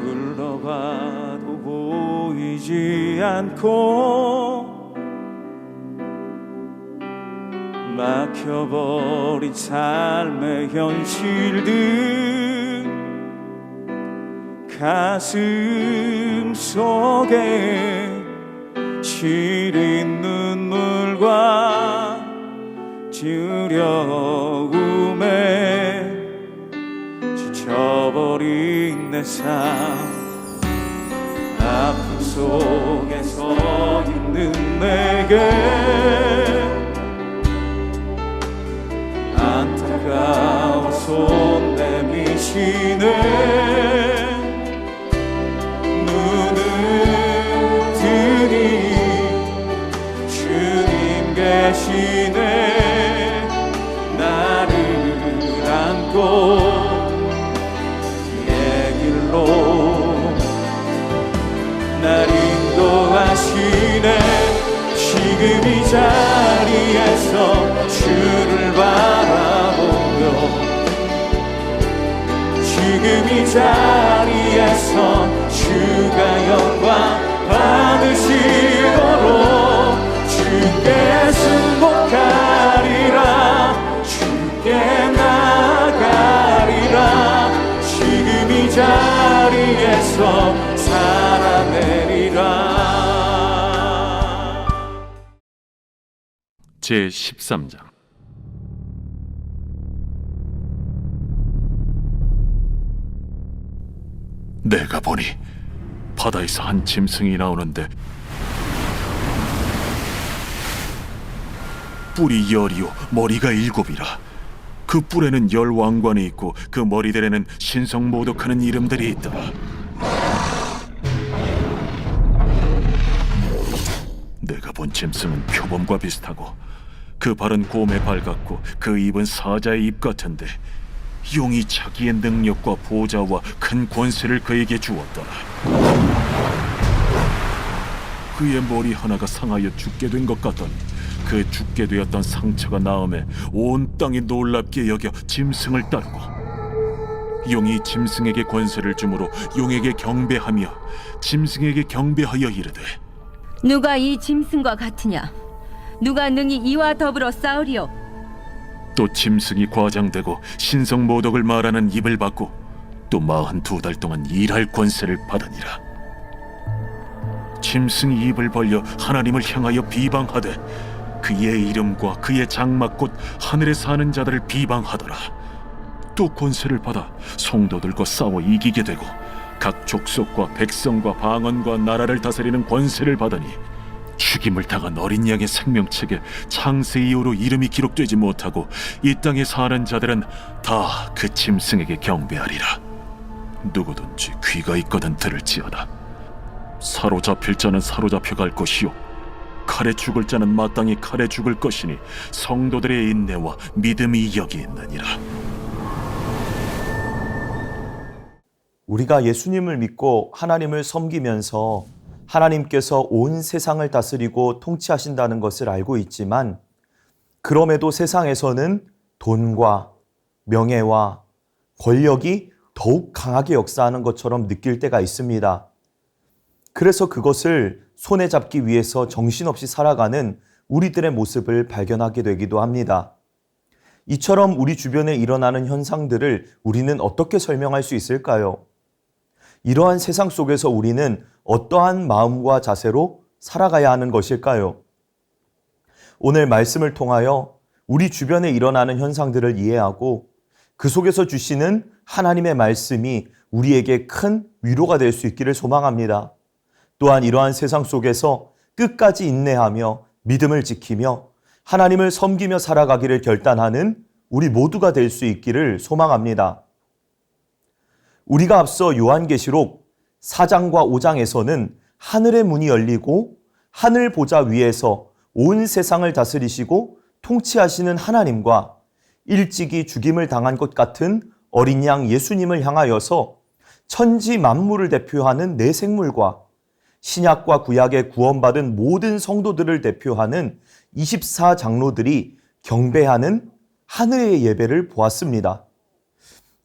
둘러봐도 보이지 않고 막혀버린 삶의 현실들 가슴 속에 시린 눈물과 두려움에 지쳐버린 내 삶 아픔 속에 서 있는 내게 안타까워 손 내미시네 눈을 뜨니 주님 계시네 나를 안고 내 길로 날 인도하시네 지금 이 자리에서 주를 바라보며 지금 이 자리에서 주가 영광 받으시도록 주께 승복하리라 주께 나가리라 지금 이 자리에서 살아내리라. 제13장 내가 보니 바다에서 한 짐승이 나오는데 뿔이 10이요 머리가 7이라 그 뿔에는 10 왕관이 있고 그 머리들에는 신성모독하는 이름들이 있더라. 내가 본 짐승은 표범과 비슷하고 그 발은 곰의 발 같고 그 입은 사자의 입 같은데 용이 자기의 능력과 보좌와 큰 권세를 그에게 주었더라. 그의 머리 하나가 상하여 죽게 된 것 같더니 그 죽게 되었던 상처가 나음에 온 땅이 놀랍게 여겨 짐승을 따르고 용이 짐승에게 권세를 주므로 용에게 경배하며 짐승에게 경배하여 이르되 누가 이 짐승과 같으냐? 누가 능히 이와 더불어 싸우리요? 또 짐승이 과장되고 신성모독을 말하는 입을 받고 또 42달 동안 일할 권세를 받으니라. 짐승이 입을 벌려 하나님을 향하여 비방하되 그의 이름과 그의 장막 곧 하늘에 사는 자들을 비방하더라. 또 권세를 받아 성도들과 싸워 이기게 되고 각 족속과 백성과 방언과 나라를 다스리는 권세를 받으니 죽임을 당한 어린 양의 생명책에 창세 이후로 이름이 기록되지 못하고 이 땅에 사는 자들은 다 그 짐승에게 경배하리라. 누구든지 귀가 있거든 들을지어다. 사로잡힐 자는 사로잡혀 갈 것이요 칼에 죽을 자는 마땅히 칼에 죽을 것이니 성도들의 인내와 믿음이 여기 있느니라. 우리가 예수님을 믿고 하나님을 섬기면서 하나님께서 온 세상을 다스리고 통치하신다는 것을 알고 있지만 그럼에도 세상에서는 돈과 명예와 권력이 더욱 강하게 역사하는 것처럼 느낄 때가 있습니다. 그래서 그것을 손에 잡기 위해서 정신없이 살아가는 우리들의 모습을 발견하게 되기도 합니다. 이처럼 우리 주변에 일어나는 현상들을 우리는 어떻게 설명할 수 있을까요? 이러한 세상 속에서 우리는 어떠한 마음과 자세로 살아가야 하는 것일까요? 오늘 말씀을 통하여 우리 주변에 일어나는 현상들을 이해하고 그 속에서 주시는 하나님의 말씀이 우리에게 큰 위로가 될 수 있기를 소망합니다. 또한 이러한 세상 속에서 끝까지 인내하며 믿음을 지키며 하나님을 섬기며 살아가기를 결단하는 우리 모두가 될 수 있기를 소망합니다. 우리가 앞서 요한계시록 4장과 5장에서는 하늘의 문이 열리고 하늘 보좌 위에서 온 세상을 다스리시고 통치하시는 하나님과 일찍이 죽임을 당한 것 같은 어린 양 예수님을 향하여서 천지 만물을 대표하는 네 생물과 신약과 구약에 구원받은 모든 성도들을 대표하는 24장로들이 경배하는 하늘의 예배를 보았습니다.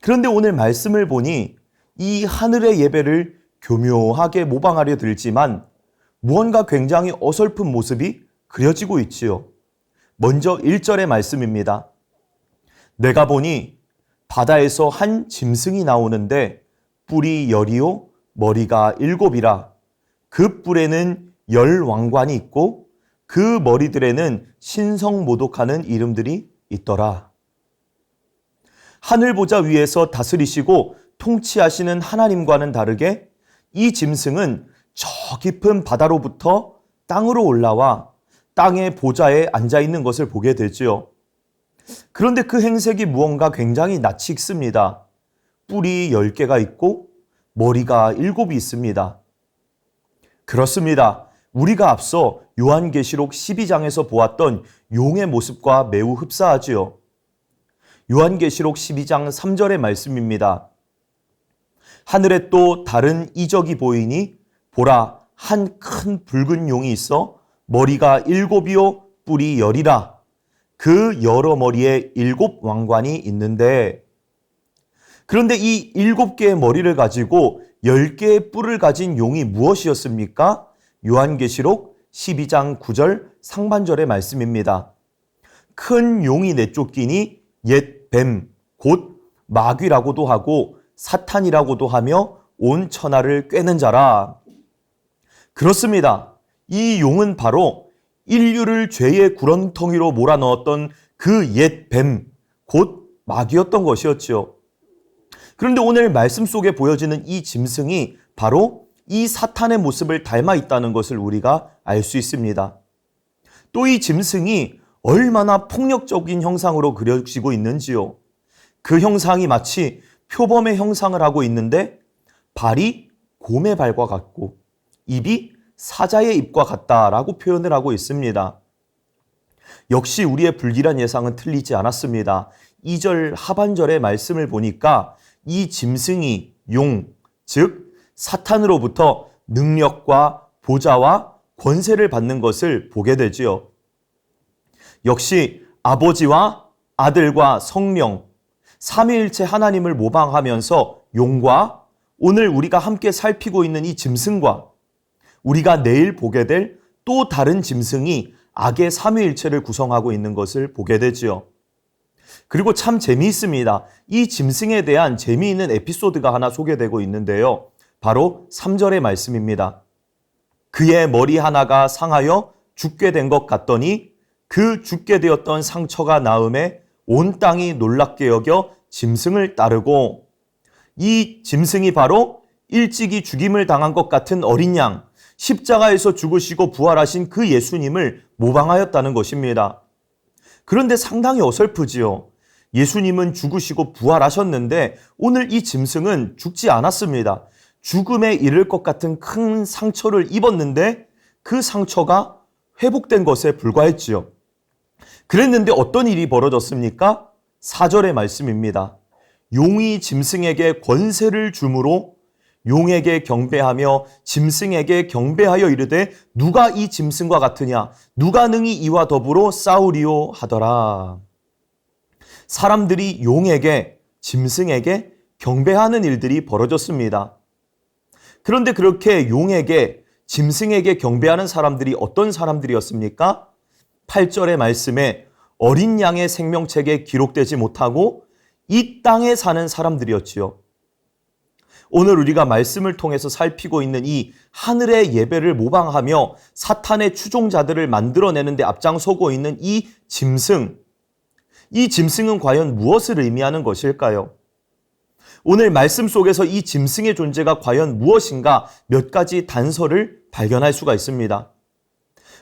그런데 오늘 말씀을 보니 이 하늘의 예배를 교묘하게 모방하려 들지만 무언가 굉장히 어설픈 모습이 그려지고 있지요. 먼저 1절의 말씀입니다. 내가 보니 바다에서 한 짐승이 나오는데 뿔이 10이요 머리가 7이라. 그 뿔에는 10 왕관이 있고 그 머리들에는 신성모독하는 이름들이 있더라. 하늘 보좌 위에서 다스리시고 통치하시는 하나님과는 다르게 이 짐승은 저 깊은 바다로부터 땅으로 올라와 땅의 보좌에 앉아 있는 것을 보게 되지요. 그런데 그 행색이 무언가 굉장히 낯이 익습니다. 뿔이 10개가 있고 머리가 7이 있습니다. 그렇습니다. 우리가 앞서 요한계시록 12장에서 보았던 용의 모습과 매우 흡사하지요. 요한계시록 12장 3절의 말씀입니다. 하늘에 또 다른 이적이 보이니 보라 한 큰 붉은 용이 있어 머리가 7이요 뿔이 10이라. 그 여러 머리에 7 왕관이 있는데, 그런데 이 7개의 머리를 가지고 10개의 뿔을 가진 용이 무엇이었습니까? 요한계시록 12장 9절 상반절의 말씀입니다. 큰 용이 내쫓기니 옛 뱀, 곧 마귀라고도 하고 사탄이라고도 하며 온 천하를 꿰는 자라. 그렇습니다. 이 용은 바로 인류를 죄의 구렁텅이로 몰아넣었던 그 옛 뱀, 곧 마귀였던 것이었지요. 그런데 오늘 말씀 속에 보여지는 이 짐승이 바로 이 사탄의 모습을 닮아 있다는 것을 우리가 알 수 있습니다. 또 이 짐승이 얼마나 폭력적인 형상으로 그려지고 있는지요. 그 형상이 마치 표범의 형상을 하고 있는데 발이 곰의 발과 같고 입이 사자의 입과 같다라고 표현을 하고 있습니다. 역시 우리의 불길한 예상은 틀리지 않았습니다. 2절 하반절의 말씀을 보니까 이 짐승이 용, 즉 사탄으로부터 능력과 보좌와 권세를 받는 것을 보게 되지요. 역시 아버지와 아들과 성령, 삼위일체 하나님을 모방하면서 용과 오늘 우리가 함께 살피고 있는 이 짐승과 우리가 내일 보게 될 또 다른 짐승이 악의 삼위일체를 구성하고 있는 것을 보게 되지요. 그리고 참 재미있습니다. 이 짐승에 대한 재미있는 에피소드가 하나 소개되고 있는데요. 바로 3절의 말씀입니다. 그의 머리 하나가 상하여 죽게 된 것 같더니 그 죽게 되었던 상처가 나음에 온 땅이 놀랍게 여겨 짐승을 따르고, 이 짐승이 바로 일찍이 죽임을 당한 것 같은 어린 양, 십자가에서 죽으시고 부활하신 그 예수님을 모방하였다는 것입니다. 그런데 상당히 어설프지요. 예수님은 죽으시고 부활하셨는데 오늘 이 짐승은 죽지 않았습니다. 죽음에 이를 것 같은 큰 상처를 입었는데 그 상처가 회복된 것에 불과했지요. 그랬는데 어떤 일이 벌어졌습니까? 4절의 말씀입니다. 용이 짐승에게 권세를 주므로 용에게 경배하며 짐승에게 경배하여 이르되 누가 이 짐승과 같으냐? 누가 능히 이와 더불어 싸우리요 하더라. 사람들이 용에게, 짐승에게 경배하는 일들이 벌어졌습니다. 그런데 그렇게 용에게, 짐승에게 경배하는 사람들이 어떤 사람들이었습니까? 8절의 말씀에 어린 양의 생명책에 기록되지 못하고 이 땅에 사는 사람들이었지요. 오늘 우리가 말씀을 통해서 살피고 있는 이 하늘의 예배를 모방하며 사탄의 추종자들을 만들어내는 데 앞장서고 있는 이 짐승은 과연 무엇을 의미하는 것일까요? 오늘 말씀 속에서 이 짐승의 존재가 과연 무엇인가 몇 가지 단서를 발견할 수가 있습니다.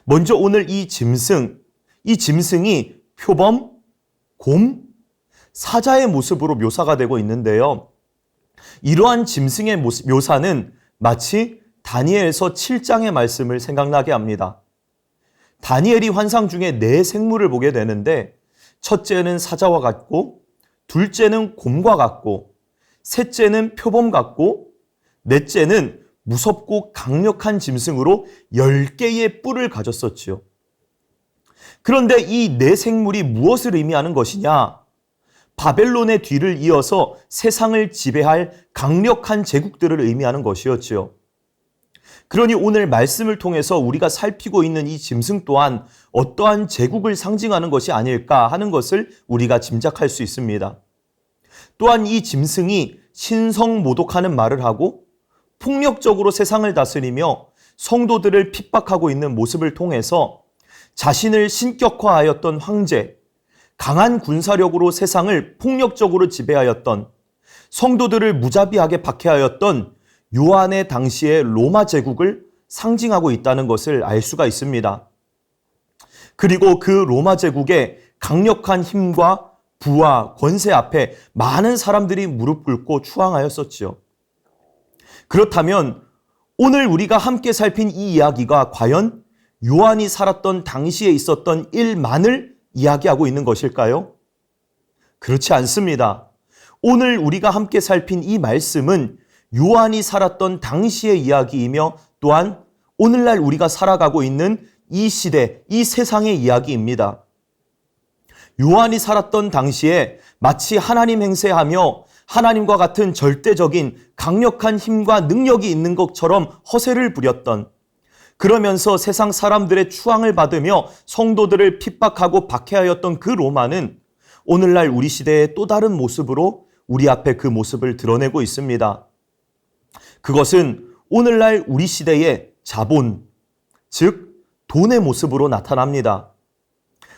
먼저 오늘 이 짐승이 표범, 곰, 사자의 모습으로 묘사가 되고 있는데요. 이러한 짐승의 묘사는 마치 다니엘서 7장의 말씀을 생각나게 합니다. 다니엘이 환상 중에 4 생물을 보게 되는데 첫째는 사자와 같고, 둘째는 곰과 같고, 셋째는 표범 같고, 넷째는 무섭고 강력한 짐승으로 10개의 뿔을 가졌었지요. 그런데 이 4 생물이 무엇을 의미하는 것이냐? 바벨론의 뒤를 이어서 세상을 지배할 강력한 제국들을 의미하는 것이었지요. 그러니 오늘 말씀을 통해서 우리가 살피고 있는 이 짐승 또한 어떠한 제국을 상징하는 것이 아닐까 하는 것을 우리가 짐작할 수 있습니다. 또한 이 짐승이 신성모독하는 말을 하고 폭력적으로 세상을 다스리며 성도들을 핍박하고 있는 모습을 통해서 자신을 신격화하였던 황제, 강한 군사력으로 세상을 폭력적으로 지배하였던, 성도들을 무자비하게 박해하였던 요한의 당시의 로마 제국을 상징하고 있다는 것을 알 수가 있습니다. 그리고 그 로마 제국의 강력한 힘과 부와 권세 앞에 많은 사람들이 무릎 꿇고 추앙하였었지요. 그렇다면 오늘 우리가 함께 살핀 이 이야기가 과연 요한이 살았던 당시에 있었던 일만을 이야기하고 있는 것일까요? 그렇지 않습니다. 오늘 우리가 함께 살핀 이 말씀은 요한이 살았던 당시의 이야기이며 또한 오늘날 우리가 살아가고 있는 이 시대, 이 세상의 이야기입니다. 요한이 살았던 당시에 마치 하나님 행세하며 하나님과 같은 절대적인 강력한 힘과 능력이 있는 것처럼 허세를 부렸던, 그러면서 세상 사람들의 추앙을 받으며 성도들을 핍박하고 박해하였던 그 로마는 오늘날 우리 시대의 또 다른 모습으로 우리 앞에 그 모습을 드러내고 있습니다. 그것은 오늘날 우리 시대의 자본, 즉 돈의 모습으로 나타납니다.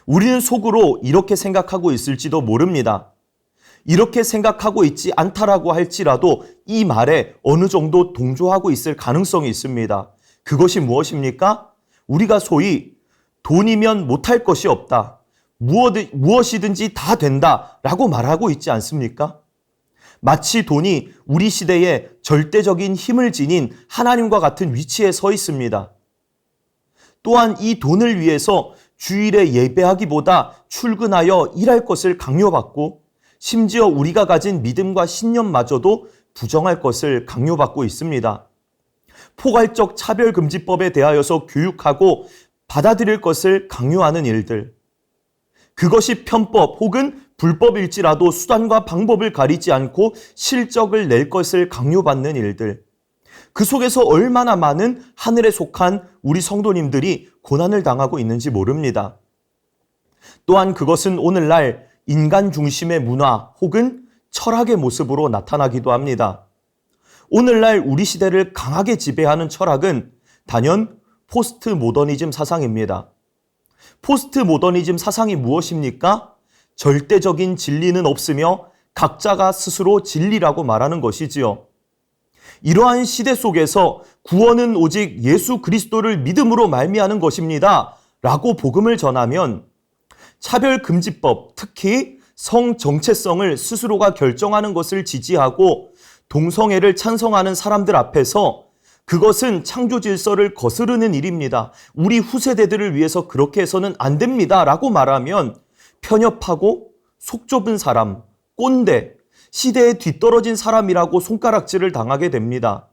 우리는 속으로 이렇게 생각하고 있을지도 모릅니다. 이렇게 생각하고 있지 않다라고 할지라도 이 말에 어느 정도 동조하고 있을 가능성이 있습니다. 그것이 무엇입니까? 우리가 소위 돈이면 못할 것이 없다, 무엇이든지 다 된다라고 말하고 있지 않습니까? 마치 돈이 우리 시대에 절대적인 힘을 지닌 하나님과 같은 위치에 서 있습니다. 또한 이 돈을 위해서 주일에 예배하기보다 출근하여 일할 것을 강요받고, 심지어 우리가 가진 믿음과 신념마저도 부정할 것을 강요받고 있습니다. 포괄적 차별금지법에 대하여서 교육하고 받아들일 것을 강요하는 일들, 그것이 편법 혹은 불법일지라도 수단과 방법을 가리지 않고 실적을 낼 것을 강요받는 일들, 그 속에서 얼마나 많은 하늘에 속한 우리 성도님들이 고난을 당하고 있는지 모릅니다. 또한 그것은 오늘날 인간 중심의 문화 혹은 철학의 모습으로 나타나기도 합니다. 오늘날 우리 시대를 강하게 지배하는 철학은 단연 포스트 모더니즘 사상입니다. 포스트 모더니즘 사상이 무엇입니까? 절대적인 진리는 없으며 각자가 스스로 진리라고 말하는 것이지요. 이러한 시대 속에서 구원은 오직 예수 그리스도를 믿음으로 말미암는 것입니다 라고 복음을 전하면, 차별금지법, 특히 성 정체성을 스스로가 결정하는 것을 지지하고 동성애를 찬성하는 사람들 앞에서 그것은 창조 질서를 거스르는 일입니다, 우리 후세대들을 위해서 그렇게 해서는 안 됩니다 라고 말하면 편협하고 속 좁은 사람, 꼰대, 시대에 뒤떨어진 사람이라고 손가락질을 당하게 됩니다.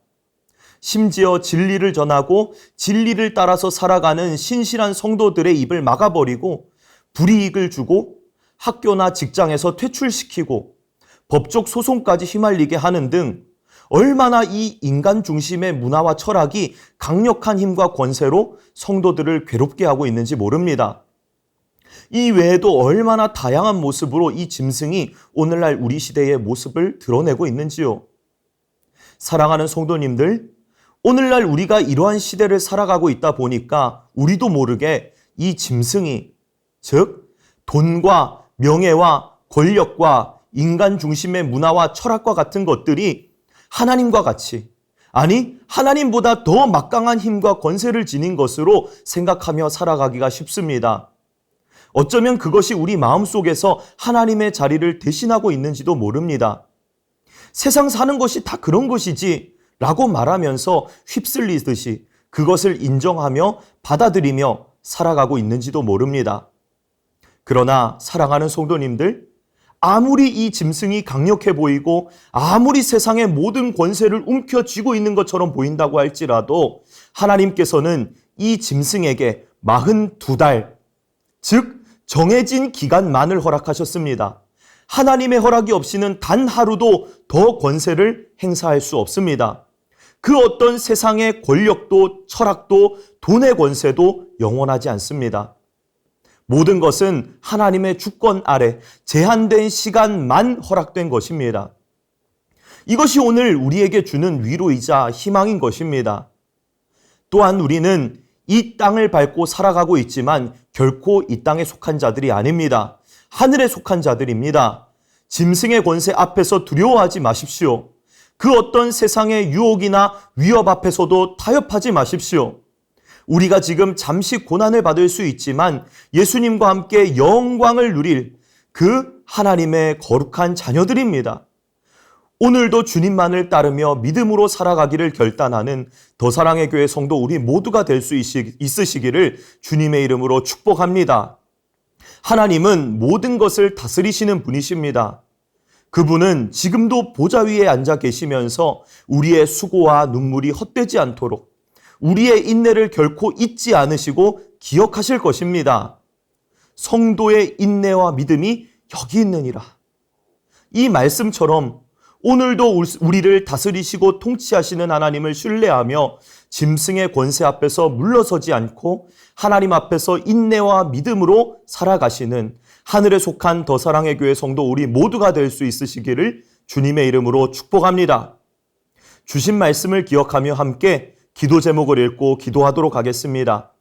심지어 진리를 전하고 진리를 따라서 살아가는 신실한 성도들의 입을 막아버리고 불이익을 주고 학교나 직장에서 퇴출시키고 법적 소송까지 휘말리게 하는 등 얼마나 이 인간 중심의 문화와 철학이 강력한 힘과 권세로 성도들을 괴롭게 하고 있는지 모릅니다. 이 외에도 얼마나 다양한 모습으로 이 짐승이 오늘날 우리 시대의 모습을 드러내고 있는지요. 사랑하는 성도님들, 오늘날 우리가 이러한 시대를 살아가고 있다 보니까 우리도 모르게 이 짐승이, 즉 돈과 명예와 권력과 인간 중심의 문화와 철학과 같은 것들이 하나님과 같이, 아니 하나님보다 더 막강한 힘과 권세를 지닌 것으로 생각하며 살아가기가 쉽습니다. 어쩌면 그것이 우리 마음속에서 하나님의 자리를 대신하고 있는지도 모릅니다. 세상 사는 것이 다 그런 것이지 라고 말하면서 휩쓸리듯이 그것을 인정하며 받아들이며 살아가고 있는지도 모릅니다. 그러나 사랑하는 성도님들, 아무리 이 짐승이 강력해 보이고 아무리 세상의 모든 권세를 움켜쥐고 있는 것처럼 보인다고 할지라도 하나님께서는 이 짐승에게 42달, 즉 정해진 기간만을 허락하셨습니다. 하나님의 허락이 없이는 단 하루도 더 권세를 행사할 수 없습니다. 그 어떤 세상의 권력도 철학도 돈의 권세도 영원하지 않습니다. 모든 것은 하나님의 주권 아래 제한된 시간만 허락된 것입니다. 이것이 오늘 우리에게 주는 위로이자 희망인 것입니다. 또한 우리는 이 땅을 밟고 살아가고 있지만 결코 이 땅에 속한 자들이 아닙니다. 하늘에 속한 자들입니다. 짐승의 권세 앞에서 두려워하지 마십시오. 그 어떤 세상의 유혹이나 위협 앞에서도 타협하지 마십시오. 우리가 지금 잠시 고난을 받을 수 있지만 예수님과 함께 영광을 누릴 그 하나님의 거룩한 자녀들입니다. 오늘도 주님만을 따르며 믿음으로 살아가기를 결단하는 더사랑의 교회 성도 우리 모두가 될 수 있으시기를 주님의 이름으로 축복합니다. 하나님은 모든 것을 다스리시는 분이십니다. 그분은 지금도 보좌 위에 앉아 계시면서 우리의 수고와 눈물이 헛되지 않도록 우리의 인내를 결코 잊지 않으시고 기억하실 것입니다. 성도의 인내와 믿음이 여기 있느니라. 이 말씀처럼 오늘도 우리를 다스리시고 통치하시는 하나님을 신뢰하며 짐승의 권세 앞에서 물러서지 않고 하나님 앞에서 인내와 믿음으로 살아가시는 하늘에 속한 더사랑의 교회 성도 우리 모두가 될 수 있으시기를 주님의 이름으로 축복합니다. 주신 말씀을 기억하며 함께 기도 제목을 읽고 기도하도록 하겠습니다.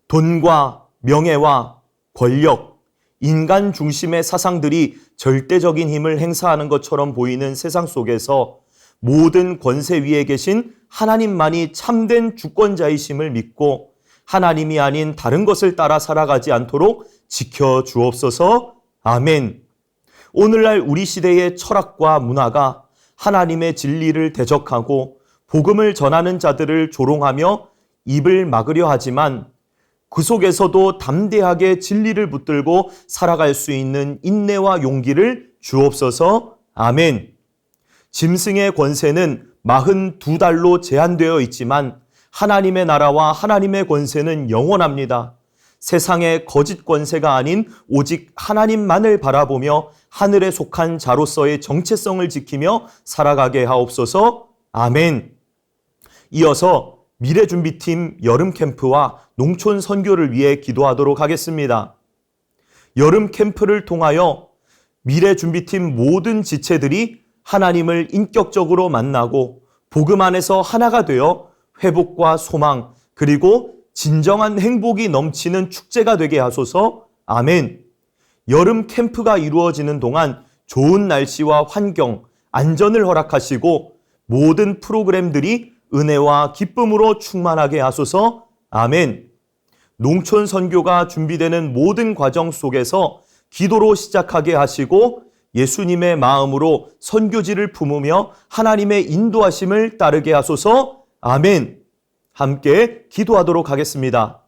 돈과 명예와 권력, 인간 중심의 사상들이 절대적인 힘을 행사하는 것처럼 보이는 세상 속에서 모든 권세 위에 계신 하나님만이 참된 주권자이심을 믿고 하나님이 아닌 다른 것을 따라 살아가지 않도록 지켜주옵소서. 아멘. 오늘날 우리 시대의 철학과 문화가 하나님의 진리를 대적하고 복음을 전하는 자들을 조롱하며 입을 막으려 하지만 그 속에서도 담대하게 진리를 붙들고 살아갈 수 있는 인내와 용기를 주옵소서. 아멘. 짐승의 권세는 42달로 제한되어 있지만 하나님의 나라와 하나님의 권세는 영원합니다. 세상의 거짓 권세가 아닌 오직 하나님만을 바라보며 하늘에 속한 자로서의 정체성을 지키며 살아가게 하옵소서. 아멘. 이어서 미래준비팀 여름 캠프와 농촌 선교를 위해 기도하도록 하겠습니다. 여름 캠프를 통하여 미래준비팀 모든 지체들이 하나님을 인격적으로 만나고 복음 안에서 하나가 되어 회복과 소망 그리고 진정한 행복이 넘치는 축제가 되게 하소서. 아멘. 여름 캠프가 이루어지는 동안 좋은 날씨와 환경, 안전을 허락하시고 모든 프로그램들이 은혜와 기쁨으로 충만하게 하소서. 아멘. 농촌 선교가 준비되는 모든 과정 속에서 기도로 시작하게 하시고 예수님의 마음으로 선교지를 품으며 하나님의 인도하심을 따르게 하소서. 아멘. 함께 기도하도록 하겠습니다.